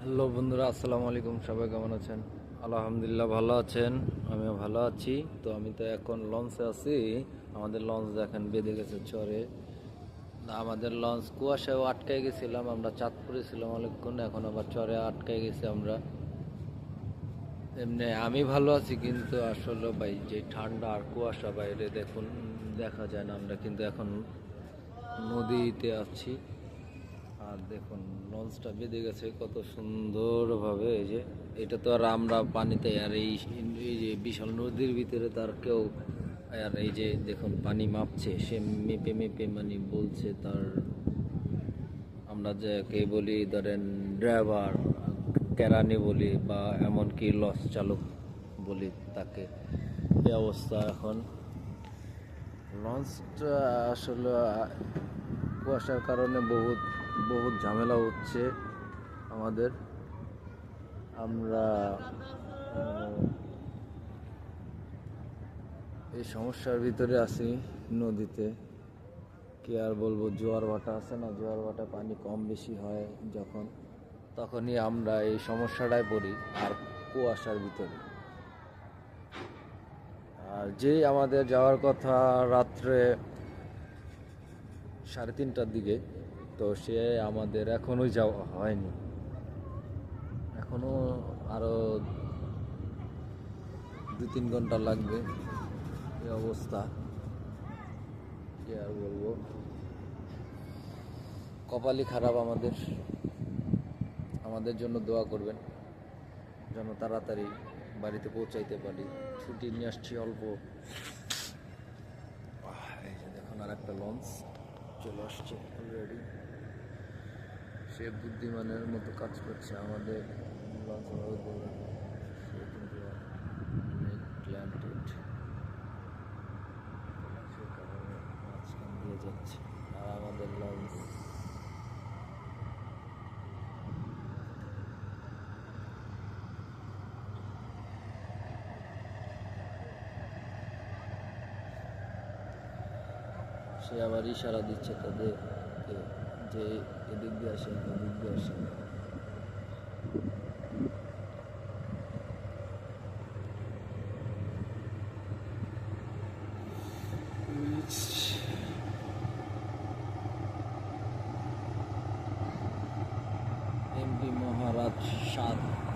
Hello বন্ধুরা, আসসালামু আলাইকুম। সবাই কেমন আছেন? আলহামদুলিল্লাহ ভালো আছেন, আমিও ভালো আছি। তো আমি তো এখন লঞ্চে আছি। আমাদের লঞ্চ দেখেন বেঁধে গেছে চরে। আমাদের লঞ্চ কুয়াশায় আটকায় গেছিলাম, আমরা চাঁদপুরে ছিলাম অনেকক্ষণ, এখন আবার চরে আটকায় গেছি আমরা। এমনি আমি ভালো আছি, কিন্তু আসলে ভাই যে ঠান্ডা আর কুয়াশা বাইরে দেখুন, দেখা যায় না। আমরা কিন্তু এখন নদীতে আছি। আর দেখুন লঞ্চটা বেঁধে গেছে কত সুন্দরভাবে। এই যে এটা তো আর আমরা পানিতে, আর এই যে বিশাল নদীর ভিতরে তার কেউ, আর এই যে দেখুন পানি মাপছে, সে মেপে মেপে মানে বলছে তার, আমরা যাকে বলি ধরেন ড্রাইভার, কেরানি বলি, বা এমনকি লঞ্চ চালক বলি তাকে। এই অবস্থা এখন লঞ্চটা আসলে কুয়াশার কারণে বহুত বহুত ঝামেলা হচ্ছে আমাদের। আমরা এই সমস্যার ভিতরে আছি নদীতে। কি আর বলবো, জোয়ার ভাটা আছে না, জোয়ার ভাটা পানি কম বেশি হয় যখন, তখনই আমরা এই সমস্যাটায় পড়ি। আর কুয়াশার ভিতরে, আর যে আমাদের যাওয়ার কথা রাত্রে 3:30টার দিকে, তো সে আমাদের এখনো যাওয়া হয়নি। এখনো আরো 2-3 ঘন্টা লাগবে। এই অবস্থা, কি আর বলবো, কপালই খারাপ আমাদের। আমাদের জন্য দোয়া করবেন যেন তাড়াতাড়ি বাড়িতে পৌঁছাইতে পারি। ছুটি নিয়ে আসছি অল্প। এই যে দেখুন আর একটা লঞ্চ চলে আসছে অলরেডি। সে বুদ্ধিমানের মতো কাজ করছে। আমাদের লঞ্চ সে কিন্তু অনেক প্ল্যান্টেড, সে কারণে মাঝখান দিয়ে যাচ্ছে। আর আমাদের লঞ্চ সে আবার ইশারা দিচ্ছে তাদেরকে যে এদিক দিয়ে আসেন, এদিক দিয়ে আসেন। এমপি মহারাজ 7।